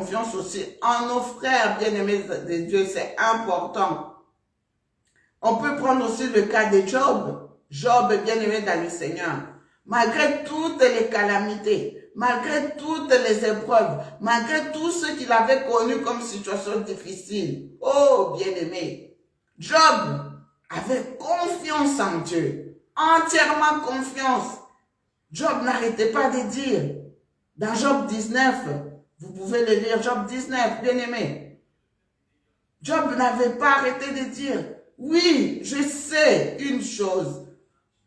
confiance aussi en nos frères bien-aimés de Dieu. C'est important. On peut prendre aussi le cas de Job. Job, bien-aimé dans le Seigneur. Malgré toutes les calamités, malgré toutes les épreuves, malgré tout ce qu'il avait connu comme situation difficile. Oh, bien-aimé, Job avait confiance en Dieu, entièrement confiance. Job n'arrêtait pas de dire, dans Job 19, vous pouvez le lire, Job 19, bien-aimé. Job n'avait pas arrêté de dire, oui, je sais une chose,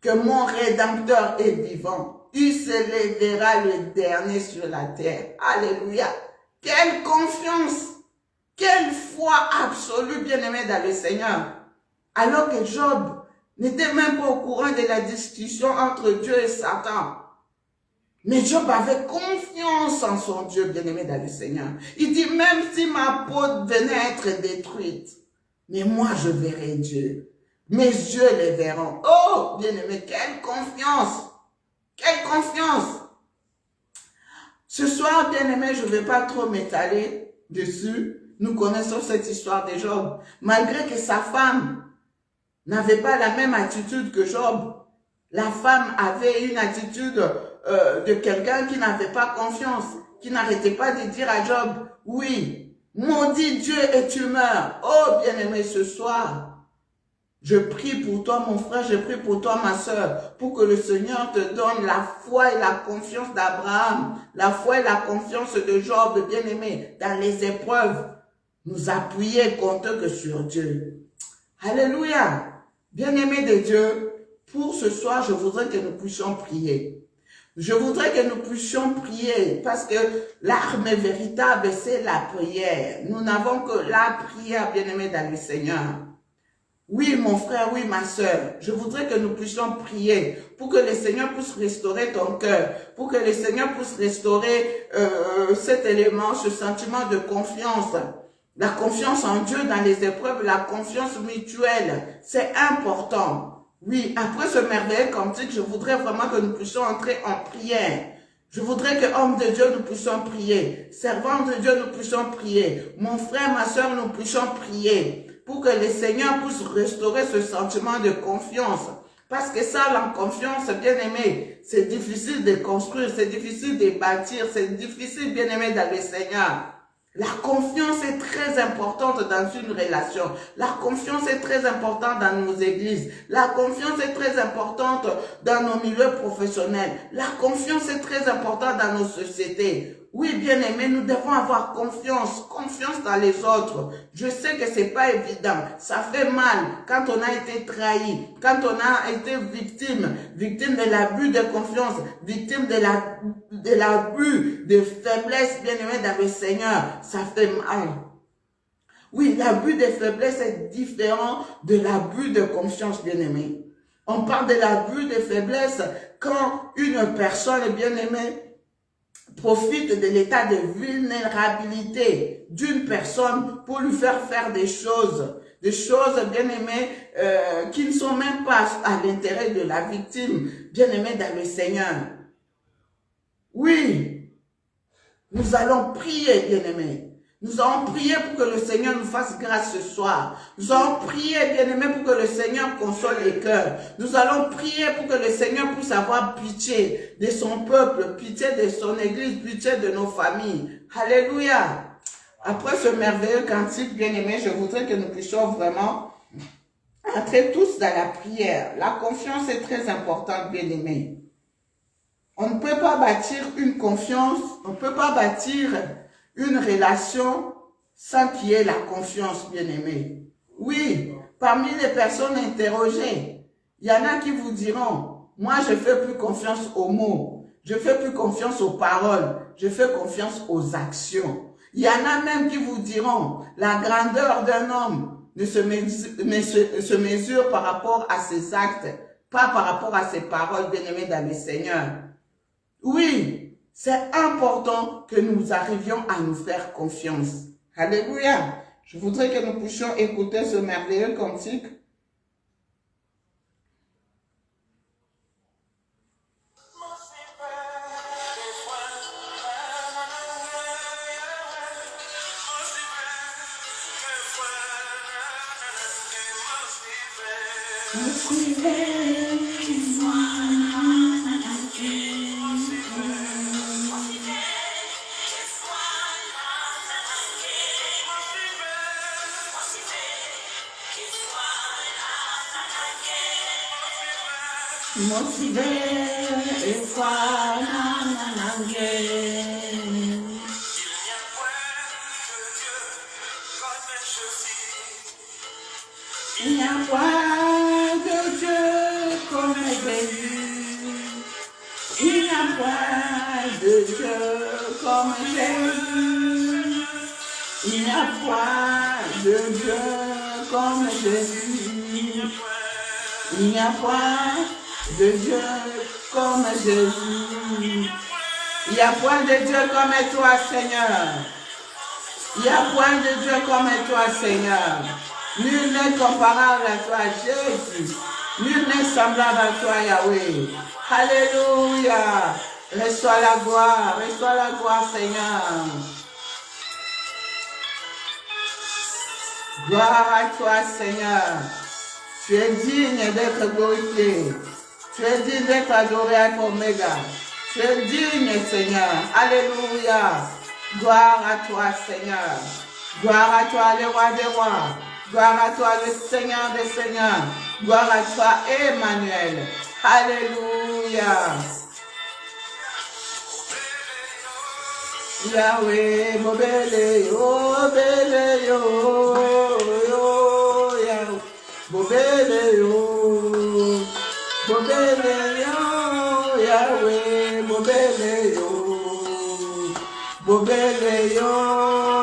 que mon Rédempteur est vivant. Il se lèvera le dernier sur la terre. Alléluia. Quelle confiance, quelle foi absolue, bien-aimé dans le Seigneur. Alors que Job n'était même pas au courant de la discussion entre Dieu et Satan. Mais Job avait confiance en son Dieu, bien-aimé dans le Seigneur. Il dit, même si ma peau venait à être détruite, mais moi je verrai Dieu. Mes yeux les verront. Oh, bien-aimé, quelle confiance! Quelle confiance! Ce soir, bien-aimé, je ne vais pas trop m'étaler dessus. Nous connaissons cette histoire de Job. Malgré que sa femme n'avait pas la même attitude que Job, la femme avait une attitude de quelqu'un qui n'avait pas confiance, qui n'arrêtait pas de dire à Job, oui, maudit Dieu et tu meurs. Oh, bien-aimé, ce soir, je prie pour toi, mon frère, je prie pour toi, ma soeur, pour que le Seigneur te donne la foi et la confiance d'Abraham, la foi et la confiance de Job, bien-aimé, dans les épreuves. Nous appuyer compte que sur Dieu. Alléluia. Bien-aimé de Dieu, pour ce soir, je voudrais que nous puissions prier. Je voudrais que nous puissions prier parce que l'arme véritable, c'est la prière. Nous n'avons que la prière, bien-aimé, dans le Seigneur. Oui, mon frère, oui, ma soeur, je voudrais que nous puissions prier pour que le Seigneur puisse restaurer ton cœur, pour que le Seigneur puisse restaurer cet élément, ce sentiment de confiance. La confiance en Dieu dans les épreuves, la confiance mutuelle, c'est important. Oui, après ce merveilleux cantique, je voudrais vraiment que nous puissions entrer en prière. Je voudrais que, hommes de Dieu, nous puissions prier. Servants de Dieu, nous puissions prier. Mon frère, ma soeur, nous puissions prier. Pour que le Seigneur puisse restaurer ce sentiment de confiance. Parce que ça, la confiance, bien-aimé, c'est difficile de construire, c'est difficile de bâtir, c'est difficile, bien-aimé, dans le Seigneur. La confiance est très importante dans une relation. La confiance est très importante dans nos églises. La confiance est très importante dans nos milieux professionnels. La confiance est très importante dans nos sociétés. Oui, bien-aimés, nous devons avoir confiance dans les autres. Je sais que c'est pas évident. Ça fait mal quand on a été trahi, quand on a été victime de l'abus de confiance, victime de l'abus de faiblesse, bien-aimés, dans le Seigneur. Ça fait mal. Oui, l'abus de faiblesse est différent de l'abus de confiance, bien-aimés. On parle de l'abus de faiblesse quand une personne, bien-aimée, profite de l'état de vulnérabilité d'une personne pour lui faire des choses bien-aimées qui ne sont même pas à l'intérêt de la victime, bien-aimée dans le Seigneur. Oui, nous allons prier, bien-aimés. Nous allons prier pour que le Seigneur nous fasse grâce ce soir. Nous allons prier, bien-aimés, pour que le Seigneur console les cœurs. Nous allons prier pour que le Seigneur puisse avoir pitié de son peuple, pitié de son église, pitié de nos familles. Alléluia. Après ce merveilleux cantique, bien-aimés, je voudrais que nous puissions vraiment entrer tous dans la prière. La confiance est très importante, bien-aimés. On ne peut pas bâtir une confiance, on ne peut pas bâtir une relation sans qu'il y ait la confiance, bien-aimé. Oui, parmi les personnes interrogées, il y en a qui vous diront, moi je fais plus confiance aux mots, je fais plus confiance aux paroles, je fais confiance aux actions. Il y en a même qui vous diront, la grandeur d'un homme ne se mesure par rapport à ses actes, pas par rapport à ses paroles, bien-aimées dans le Seigneur. Oui, c'est important que nous arrivions à nous faire confiance. Alléluia. Je voudrais que nous puissions écouter ce merveilleux cantique. Motivé et foi, il n'y a point de Dieu comme Jésus. Il n'y a point de Dieu comme Jésus. Il n'y a point de Dieu comme Jésus. Il n'y a point de Dieu comme Jésus. Il n'y a point de Dieu comme toi, Seigneur. Il n'y a point de Dieu comme toi, Seigneur. Nul n'est comparable à toi, Jésus. Nul n'est semblable à toi, Yahweh. Alléluia. Reçois la gloire, Seigneur. Gloire à toi, Seigneur. Tu es digne d'être glorifié. Tu es digne d'être adoré à Oméga. Tu es digne, Seigneur. Alléluia. Gloire à toi, Seigneur. Gloire à toi, le roi des rois. Gloire à toi, le Seigneur des seigneurs. Gloire à toi, Emmanuel. Alléluia. Yahweh, Bobele, oh, Bele, yo, Yahweh. Bobele, yo, Yahweh, Bobele, yo. Bobele, yo,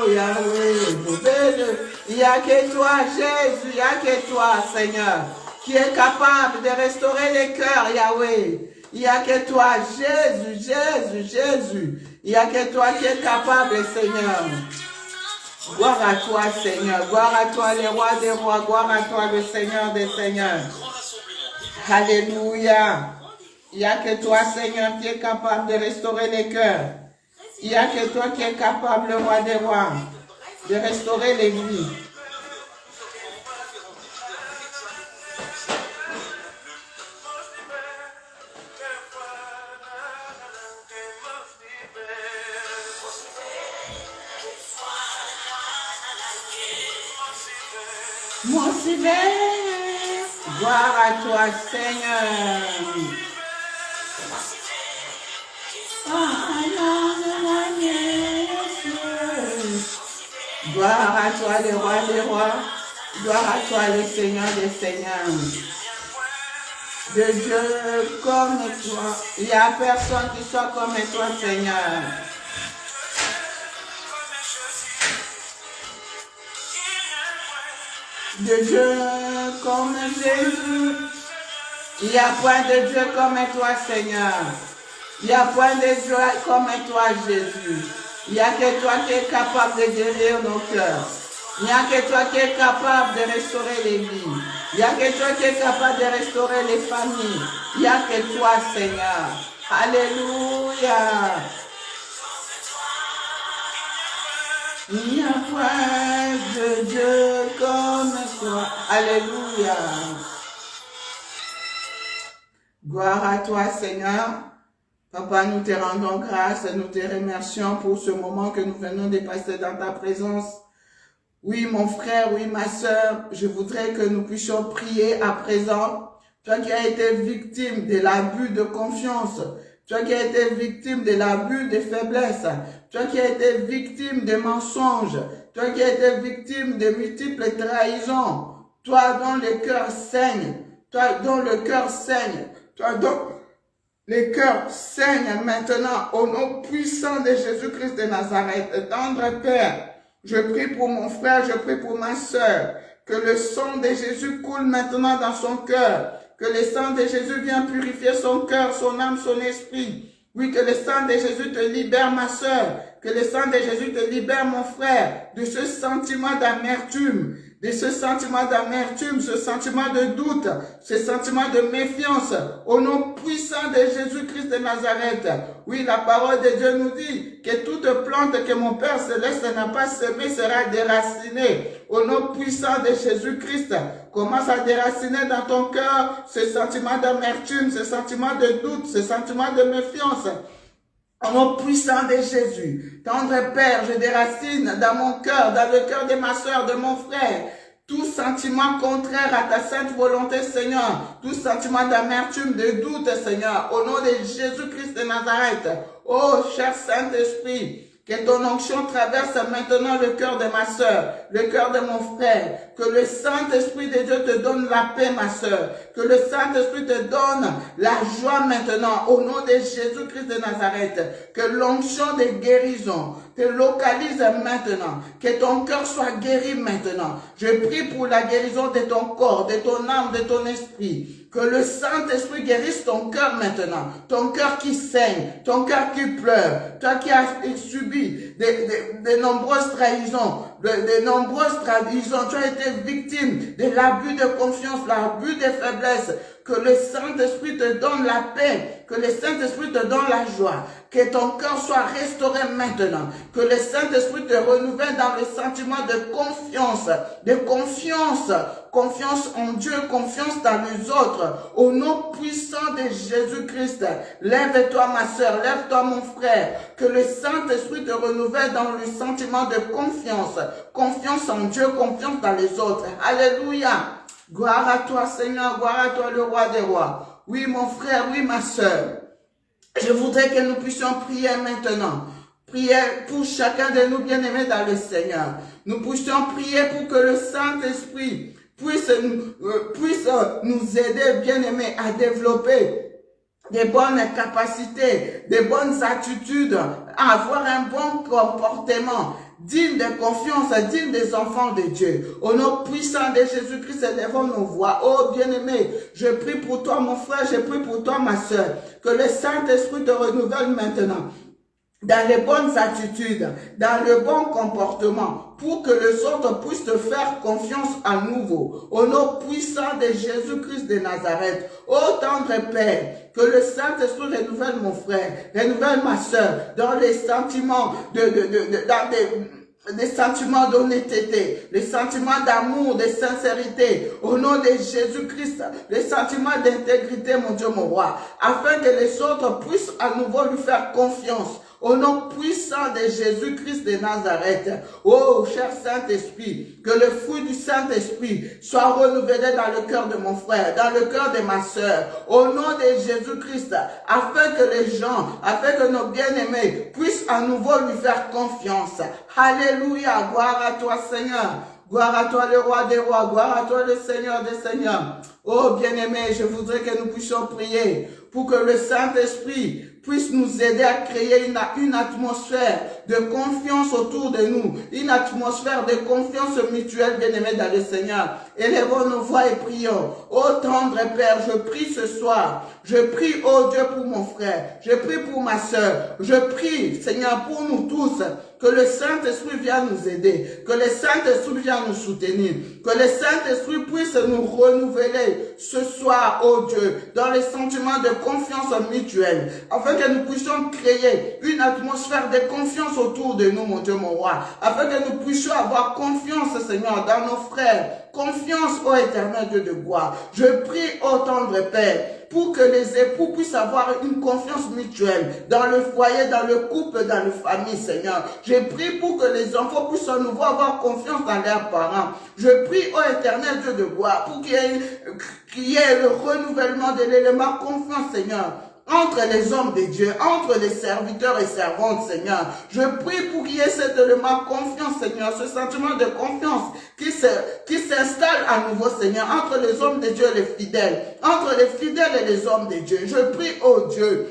Yahweh, Bobele. Il n'y a que toi, Jésus, il n'y a que toi, Seigneur, qui est capable de restaurer les cœurs, Yahweh. Il n'y a que toi, Jésus, Jésus, Jésus. Il n'y a que toi qui est capable, Seigneur. Gloire à toi, Seigneur. Gloire à toi, le roi des rois. Gloire à toi, le Seigneur des seigneurs. Alléluia. Il n'y a que toi, Seigneur, qui est capable de restaurer les cœurs. Il n'y a que toi qui est capable, le roi des rois, de restaurer les vies. Mon Seigneur, gloire à toi, Seigneur. Gloire à toi, le roi des rois. Gloire à toi, le Seigneur des seigneurs. De Dieu comme toi. Il n'y a personne qui soit comme toi, Seigneur. De Dieu comme Jésus. Il n'y a point de Dieu comme toi, Seigneur. Il n'y a point de Dieu comme toi, Jésus. Il n'y a que toi qui es capable de guérir nos cœurs. Il n'y a que toi qui es capable de restaurer les vies. Il n'y a que toi qui es capable de restaurer les familles. Il n'y a que toi, Seigneur. Alléluia. Il n'y a point de Dieu comme toi. Alléluia. Gloire à toi, Seigneur. Papa, nous te rendons grâce et nous te remercions pour ce moment que nous venons de passer dans ta présence. Oui, mon frère, oui, ma sœur, je voudrais que nous puissions prier à présent. Toi qui as été victime de l'abus de confiance, toi qui as été victime de l'abus de faiblesse, toi qui as été victime de mensonges, toi qui as été victime de multiples trahisons, toi dont le cœur saigne, toi dont le cœur saigne, toi dont les cœurs saignent maintenant au nom puissant de Jésus-Christ de Nazareth. Tendre Père, je prie pour mon frère, je prie pour ma sœur, que le sang de Jésus coule maintenant dans son cœur, que le sang de Jésus vienne purifier son cœur, son âme, son esprit. Oui, que le sang de Jésus te libère, ma sœur, que le sang de Jésus te libère, mon frère, de ce sentiment d'amertume, de ce sentiment d'amertume, ce sentiment de doute, ce sentiment de méfiance, au nom puissant de Jésus-Christ de Nazareth. Oui, la parole de Dieu nous dit que toute plante que mon Père Céleste n'a pas semée sera déracinée. Au nom puissant de Jésus-Christ, commence à déraciner dans ton cœur ce sentiment d'amertume, ce sentiment de doute, ce sentiment de méfiance. Au nom puissant de Jésus, tendre Père, je déracine dans mon cœur, dans le cœur de ma soeur, de mon frère, tout sentiment contraire à ta sainte volonté, Seigneur, tout sentiment d'amertume, de doute, Seigneur, au nom de Jésus-Christ de Nazareth. Oh, cher Saint-Esprit, que ton onction traverse maintenant le cœur de ma sœur, le cœur de mon frère. Que le Saint-Esprit de Dieu te donne la paix, ma sœur. Que le Saint-Esprit te donne la joie maintenant, au nom de Jésus-Christ de Nazareth. Que l'onction de guérison te localise maintenant. Que ton cœur soit guéri maintenant. Je prie pour la guérison de ton corps, de ton âme, de ton esprit. Que le Saint-Esprit guérisse ton cœur maintenant. Ton cœur qui saigne, ton cœur qui pleure. Toi qui as subi de nombreuses trahisons, de nombreuses trahisons. Tu as été victime de l'abus de confiance, l'abus de faiblesse. Que le Saint-Esprit te donne la paix. Que le Saint-Esprit te donne la joie. Que ton cœur soit restauré maintenant. Que le Saint-Esprit te renouvelle dans le sentiment de confiance. De confiance. Confiance en Dieu, confiance dans les autres. Au nom puissant de Jésus-Christ, lève-toi ma sœur, lève-toi mon frère. Que le Saint-Esprit te renouvelle dans le sentiment de confiance. Confiance en Dieu, confiance dans les autres. Alléluia. Gloire à toi Seigneur, gloire à toi le roi des rois. Oui mon frère, oui ma sœur. Je voudrais que nous puissions prier maintenant. Prier pour chacun de nous bien-aimés dans le Seigneur. Nous puissions prier pour que le Saint-Esprit puisse nous aider, bien-aimés, à développer des bonnes capacités, des bonnes attitudes, à avoir un bon comportement, digne de confiance, digne des enfants de Dieu. Au nom puissant de Jésus-Christ, élevons nos voix. Oh bien-aimé, je prie pour toi mon frère, je prie pour toi ma sœur, que le Saint-Esprit te renouvelle maintenant dans les bonnes attitudes, dans le bon comportement, pour que les autres puissent te faire confiance à nouveau. Au nom puissant de Jésus-Christ de Nazareth, ô tendre Père, que le Saint-Esprit renouvelle mon frère, renouvelle ma sœur, dans les sentiments des sentiments d'honnêteté, les sentiments d'amour, de sincérité, au nom de Jésus-Christ, les sentiments d'intégrité, mon Dieu, mon roi, afin que les autres puissent à nouveau lui faire confiance. Au nom puissant de Jésus-Christ de Nazareth, oh cher Saint-Esprit, que le fruit du Saint-Esprit soit renouvelé dans le cœur de mon frère, dans le cœur de ma sœur, au nom de Jésus-Christ, afin que les gens, afin que nos bien-aimés puissent à nouveau lui faire confiance. Alléluia, gloire à toi Seigneur. Gloire à toi le roi des rois, gloire à toi le Seigneur des seigneurs. Oh bien-aimé, je voudrais que nous puissions prier pour que le Saint-Esprit puisse nous aider à créer une atmosphère de confiance autour de nous, une atmosphère de confiance mutuelle, bien-aimé dans le Seigneur. Élevons nos voix et prions. Ô tendre Père, je prie ce soir, je prie, ô Dieu, pour mon frère, je prie pour ma sœur, je prie, Seigneur, pour nous tous, que le Saint-Esprit vienne nous aider, que le Saint-Esprit vienne nous soutenir, que le Saint-Esprit puisse nous renouveler ce soir, ô Dieu, dans les sentiments de confiance mutuelle, afin que nous puissions créer une atmosphère de confiance autour de nous, mon Dieu, mon roi, afin que nous puissions avoir confiance, Seigneur, dans nos frères, confiance au éternel Dieu de gloire. Je prie, ô tendre Père, pour que les époux puissent avoir une confiance mutuelle dans le foyer, dans le couple, dans la famille, Seigneur. Je prie pour que les enfants puissent à nouveau avoir confiance dans leurs parents. Je prie au éternel Dieu de gloire pour qu'il y ait le renouvellement de l'élément confiance, Seigneur, entre les hommes de Dieu, entre les serviteurs et servantes, Seigneur. Je prie pour qu'il y ait cet élément confiance, Seigneur, ce sentiment de confiance qui s'installe à nouveau, Seigneur, entre les hommes de Dieu et les fidèles, entre les fidèles et les hommes de Dieu. Je prie, oh Dieu,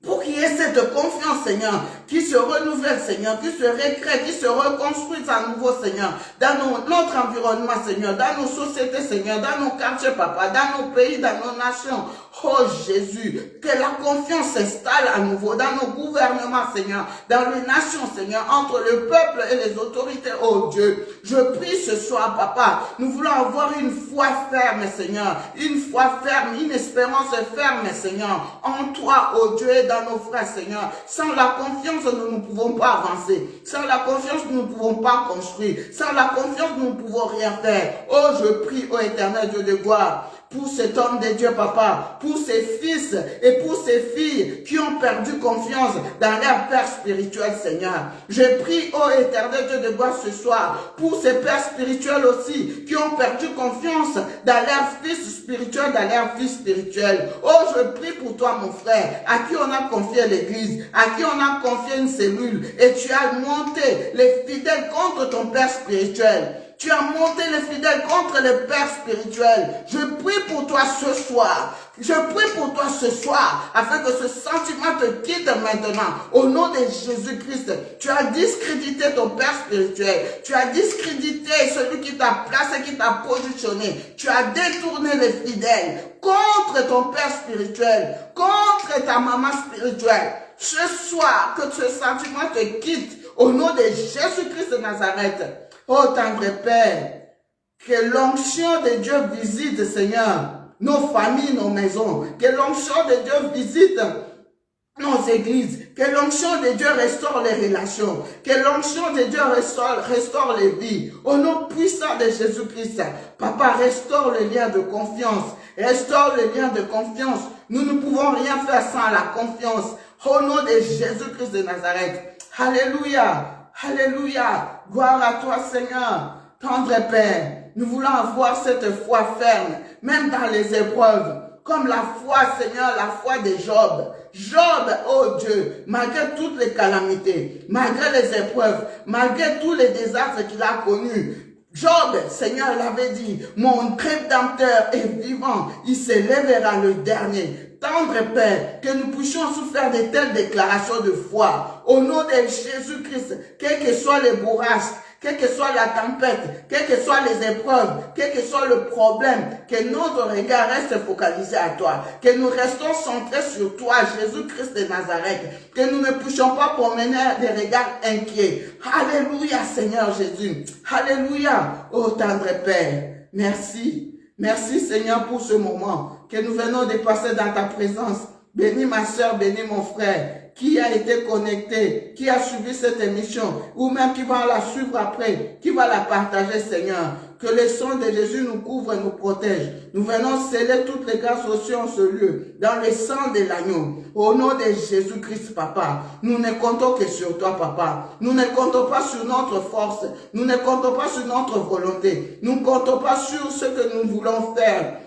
pour qu'il qu'il y ait cette confiance, Seigneur, qui se renouvelle, Seigneur, qui se recrée, qui se reconstruise à nouveau, Seigneur, dans notre environnement, Seigneur, dans nos sociétés, Seigneur, dans nos quartiers, Papa, dans nos pays, dans nos nations. Oh Jésus, que la confiance s'installe à nouveau dans nos gouvernements, Seigneur, dans les nations, Seigneur, entre le peuple et les autorités, oh Dieu. Je prie ce soir, Papa, nous voulons avoir une foi ferme, Seigneur, une foi ferme, une espérance ferme, Seigneur, en toi, oh Dieu, et dans nos frères, Seigneur. Sans la confiance, nous ne pouvons pas avancer. Sans la confiance, nous ne pouvons pas construire. Sans la confiance, nous ne pouvons rien faire. Oh, je prie, oh éternel Dieu de gloire, pour cet homme de Dieu, Papa, pour ses fils et pour ses filles qui ont perdu confiance dans leur Père spirituel, Seigneur. Je prie, ô éternel Dieu de gloire, ce soir, pour ces pères spirituels aussi, qui ont perdu confiance dans leur fils spirituel, dans leur fille spirituelle. Oh, je prie pour toi, mon frère, à qui on a confié l'église, à qui on a confié une cellule, et tu as monté les fidèles contre ton Père spirituel. Tu as monté les fidèles contre les pères spirituels. Je prie pour toi ce soir. Je prie pour toi ce soir, afin que ce sentiment te quitte maintenant. Au nom de Jésus-Christ, tu as discrédité ton Père spirituel. Tu as discrédité celui qui t'a placé, qui t'a positionné. Tu as détourné les fidèles contre ton Père spirituel, contre ta maman spirituelle. Ce soir, que ce sentiment te quitte. Au nom de Jésus-Christ de Nazareth. Oh, tendre Père, que l'onction de Dieu visite, Seigneur, nos familles, nos maisons. Que l'onction de Dieu visite nos églises. Que l'onction de Dieu restaure les relations. Que l'onction de Dieu restaure les vies. Au nom puissant de Jésus-Christ, Papa, restaure le lien de confiance. Restaure le lien de confiance. Nous ne pouvons rien faire sans la confiance. Au nom de Jésus-Christ de Nazareth. Alléluia. Alléluia, gloire à toi Seigneur, tendre Père, nous voulons avoir cette foi ferme, même dans les épreuves, comme la foi Seigneur, la foi de Job. Job, oh Dieu, malgré toutes les calamités, malgré les épreuves, malgré tous les désastres qu'il a connus, Job, Seigneur, il avait dit, mon Rédempteur est vivant, il s'élèvera le dernier. Tendre Père, que nous puissions faire de telles déclarations de foi. Au nom de Jésus-Christ, quels que soient les bourrasques, quelle que soit la tempête, quelles que soient les épreuves, quel que soit le problème, que notre regard reste focalisé à toi, que nous restons centrés sur toi, Jésus-Christ de Nazareth, que nous ne puissions pas promener des regards inquiets. Alléluia, Seigneur Jésus. Alléluia, ô tendre Père. Merci. Merci, Seigneur, pour ce moment que nous venons de passer dans ta présence. Bénis ma soeur, bénis mon frère, qui a été connecté, qui a suivi cette émission, ou même qui va la suivre après, qui va la partager, Seigneur. Que le sang de Jésus nous couvre et nous protège. Nous venons sceller toutes les grâces reçues en ce lieu, dans le sang de l'agneau. Au nom de Jésus-Christ, Papa, nous ne comptons que sur toi, Papa. Nous ne comptons pas sur notre force. Nous ne comptons pas sur notre volonté. Nous ne comptons pas sur ce que nous voulons faire.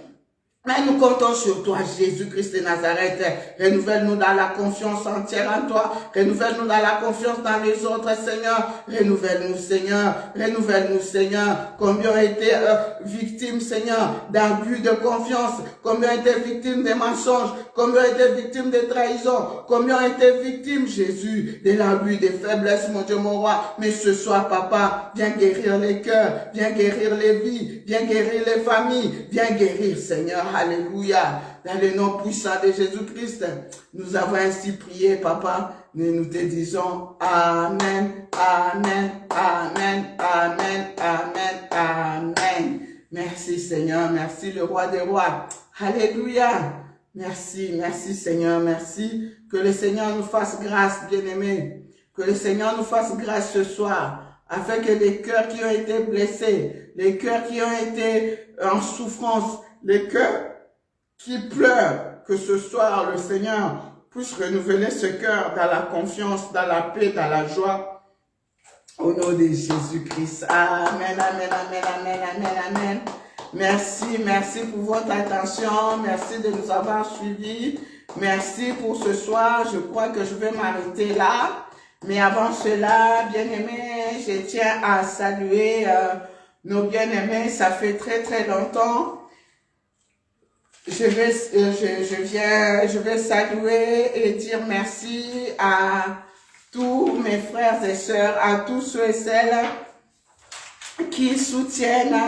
Mais nous comptons sur toi, Jésus-Christ de Nazareth. Renouvelle-nous dans la confiance entière en toi. Renouvelle-nous dans la confiance dans les autres, Seigneur. Renouvelle-nous, Seigneur. Renouvelle-nous, Seigneur. Combien ont été victimes, Seigneur, d'abus de confiance. Combien ont été victimes de mensonges. Combien ont été victimes de trahison. Combien ont été victimes, Jésus, de l'abus, des faiblesses, mon Dieu, mon roi. Mais ce soir, Papa, viens guérir les cœurs. Viens guérir les vies. Viens guérir les familles. Viens guérir, Seigneur. Alléluia. Dans le nom puissant de Jésus-Christ, nous avons ainsi prié, Papa. Et nous te disons Amen, Amen, Amen, Amen, Amen, Amen. Merci, Seigneur. Merci, le roi des rois. Alléluia. Merci, merci, Seigneur. Merci. Que le Seigneur nous fasse grâce, bien-aimés. Que le Seigneur nous fasse grâce ce soir, afin que les cœurs qui ont été blessés, les cœurs qui ont été en souffrance, les cœurs qui pleurent, que ce soir le Seigneur puisse renouveler ce cœur dans la confiance, dans la paix, dans la joie. Au nom de Jésus-Christ. Amen, amen, amen, amen, amen, amen. Merci, merci pour votre attention. Merci de nous avoir suivis. Merci pour ce soir. Je crois que je vais m'arrêter là. Mais avant cela, bien-aimés, je tiens à saluer nos bien-aimés. Ça fait très, très longtemps je vais saluer et dire merci à tous mes frères et sœurs, à tous ceux et celles qui soutiennent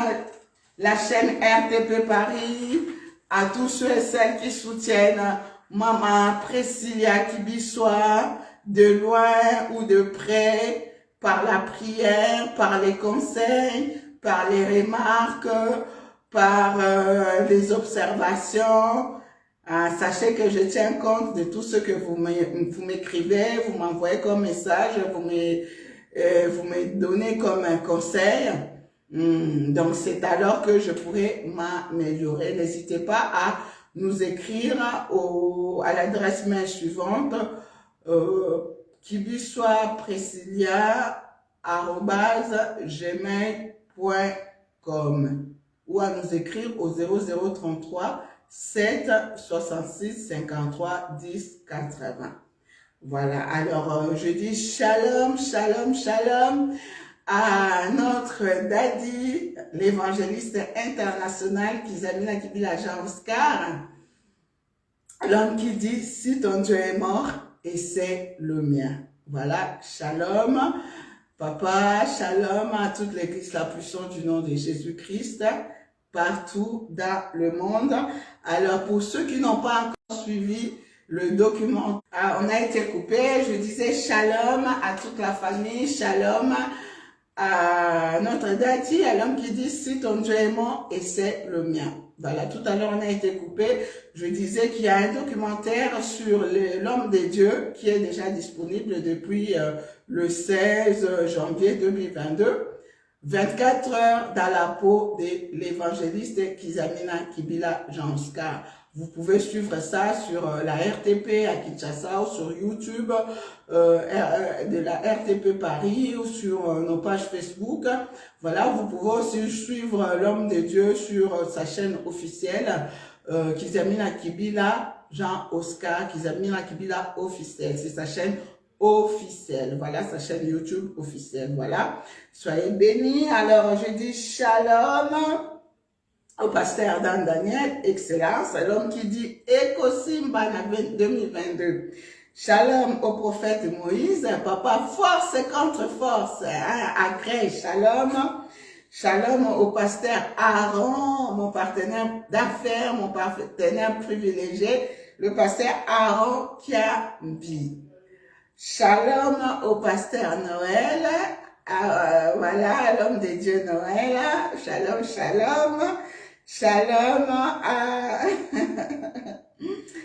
la chaîne RTP Paris, à tous ceux et celles qui soutiennent Maman Priscilla Kibissoa, de loin ou de près, par la prière, par les conseils, par les remarques, par les observations. Sachez que je tiens compte de tout ce que vous m'écrivez, vous m'envoyez comme message, vous me donnez comme un conseil. Donc, c'est alors que je pourrai m'améliorer. N'hésitez pas à nous écrire à l'adresse mail suivante, kibissoa-priscilla@gmail.com ou à nous écrire au 0033 7 66 53 10 80. Voilà, alors je dis shalom, shalom, shalom à notre daddy, l'évangéliste international Kizamina Kibila Jean Oscar, l'homme qui dit si ton Dieu est mort et c'est le mien. Voilà, shalom, papa, shalom à toute l'église la puissante du nom de Jésus-Christ, partout dans le monde. Alors pour ceux qui n'ont pas encore suivi le document, on a été coupé, je disais shalom à toute la famille, shalom à notre daddy, à l'homme qui dit si ton Dieu est mort et c'est le mien. Voilà, tout à l'heure on a été coupé, je disais qu'il y a un documentaire sur l'homme de Dieu qui est déjà disponible depuis le 16 janvier 2022. 24 heures dans la peau de l'évangéliste Kizamina Kibila Jean Oscar. Vous pouvez suivre ça sur la RTP à Kinshasa ou sur YouTube de la RTP Paris ou sur nos pages Facebook. Voilà, vous pouvez aussi suivre l'homme de Dieu sur sa chaîne officielle Kizamina Kibila Jean Oscar, Kizamina Kibila officiel. C'est sa chaîne officielle. Voilà, sa chaîne YouTube officielle. Voilà. Soyez bénis. Alors, je dis shalom au pasteur Dan Daniel, excellence, l'homme qui dit Ekosimba 2022. Shalom au prophète Moïse, papa, force contre force, agré, shalom. Shalom au pasteur Aaron, mon partenaire d'affaires, mon partenaire privilégié, le pasteur Aaron Kiabi. Shalom au pasteur Noël, voilà, l'homme de Dieu Noël, shalom, shalom, shalom à,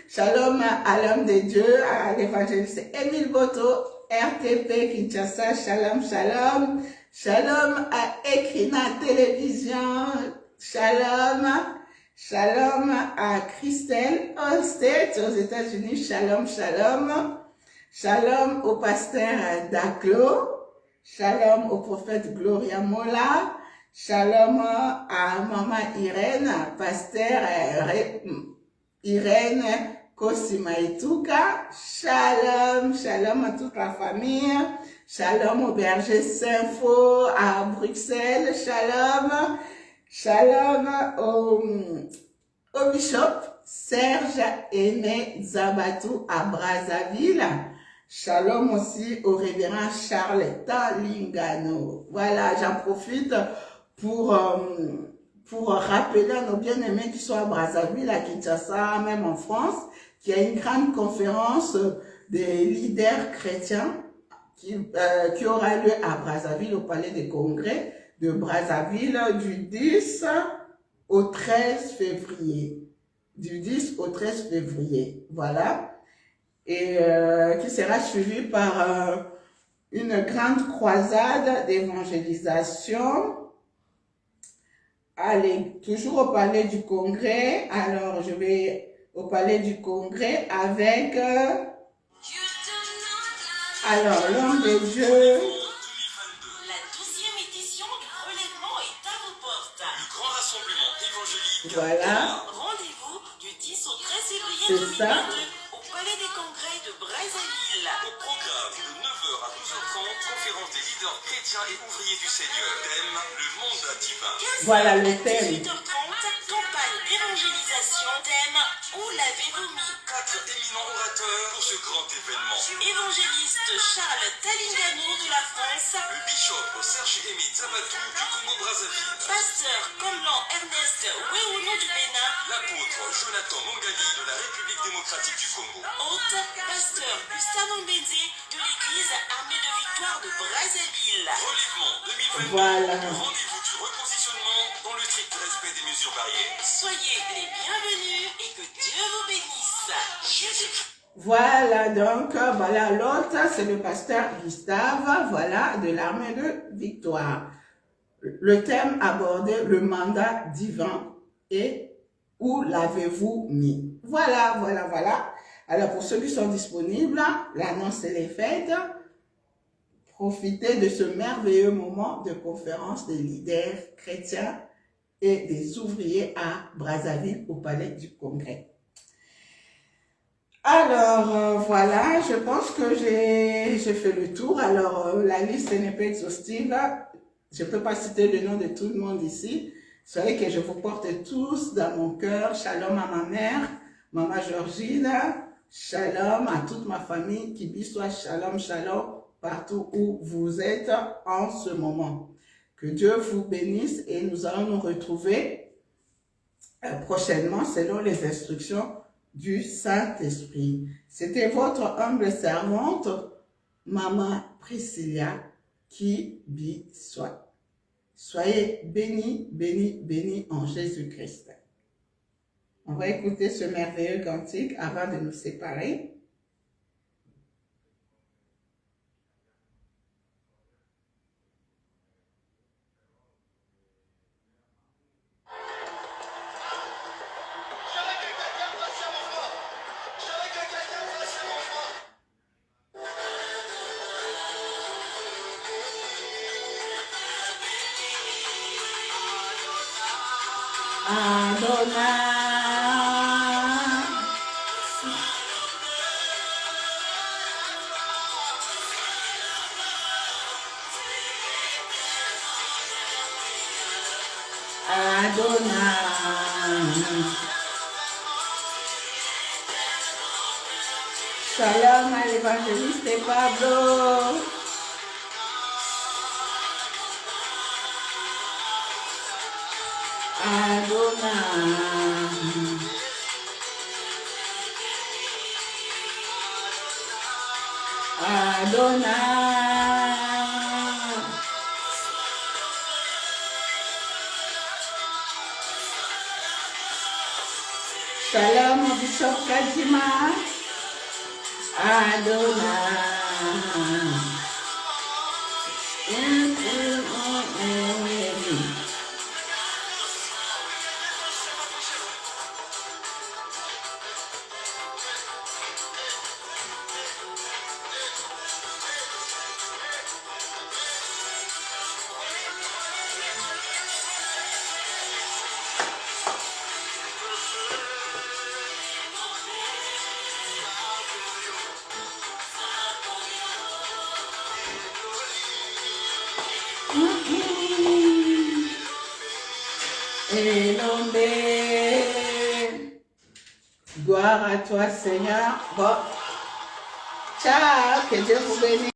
shalom à l'homme de Dieu, à l'évangéliste Émile Boto, RTP Kinshasa, shalom, shalom, shalom à Ekrina Télévision, shalom, shalom à Christelle Olsted aux États-Unis, shalom, shalom. Shalom au pasteur Daclo, shalom au prophète Gloria Mola, shalom à maman Irène, pasteur Irène Kosimaituka, shalom, shalom à toute la famille, shalom au berger Saint-Faux à Bruxelles, shalom, shalom au bishop Serge Aimé Zabatou à Brazzaville. Shalom aussi au révérend Charles Talingano. Voilà, j'en profite pour rappeler à nos bien-aimés qui sont à Brazzaville, à Kinshasa, même en France, qu'il y a une grande conférence des leaders chrétiens qui aura lieu à Brazzaville, au Palais des Congrès de Brazzaville, du 10 au 13 février. Du 10 au 13 février, voilà. Et qui sera suivi par une grande croisade d'évangélisation. Allez, toujours au Palais du Congrès. Alors, je vais au Palais du Congrès avec... alors, l'homme de Dieu... La 12e édition du relèvement est à vos portes. Le grand rassemblement évangélique. Voilà. Rendez-vous du 10 au 13 février C'est ça. 2022 au Palais des Congrès de Brazzaville. Au programme de 9h à 12h30, conférence des leaders chrétiens et ouvriers du Seigneur. Thème, le mandat divin. 15h Voilà le à thème. 18h30, campagne d'évangélisation. Thème, où l'avez-vous mis? 4 éminents orateurs pour ce grand événement. Évangéliste Charles Talingano de la France. Le bishop Serge Émile Zabatou du Congo-Brazzaville. Pasteur Comlan Ernest Wéouno du Bénin. L'apôtre Jonathan Mongali de la République démocratique du Congo. Hôte, pasteur Gustavo Mbenzé de l'église Armée de Victoire de Brazzaville. Relèvement 2022. Voilà. Rendez-vous du repositionnement dans le strict respect des mesures barrières. Soyez les bienvenus et que Dieu vous bénisse. Jésus. Voilà, donc, voilà, l'autre, c'est le pasteur Gustave, voilà, de l'armée de Victoire. Le thème abordé, le mandat divin et où l'avez-vous mis? Voilà, voilà, voilà. Alors, pour ceux qui sont disponibles, l'annonce elle est faite. Profitez de ce merveilleux moment de conférence des leaders chrétiens et des ouvriers à Brazzaville, au Palais du Congrès. Alors, voilà, je pense que j'ai fait le tour. Alors, la liste n'est pas exhaustive. Je ne peux pas citer le nom de tout le monde ici. Soyez que je vous porte tous dans mon cœur. Shalom à ma mère, Maman Georgine. Shalom à toute ma famille. Qui soit shalom, shalom, partout où vous êtes en ce moment. Que Dieu vous bénisse et nous allons nous retrouver prochainement selon les instructions du Saint-Esprit. C'était votre humble servante, Maman Priscilla, qui soit. Soyez bénis, bénis, bénis en Jésus-Christ. On va écouter ce merveilleux cantique avant de nous séparer. Shalom à l'évangéliste Pablo. Shalom au Bishop Kajima. Gloire à toi, Seigneur. Bon, ciao, que Dieu vous bénisse.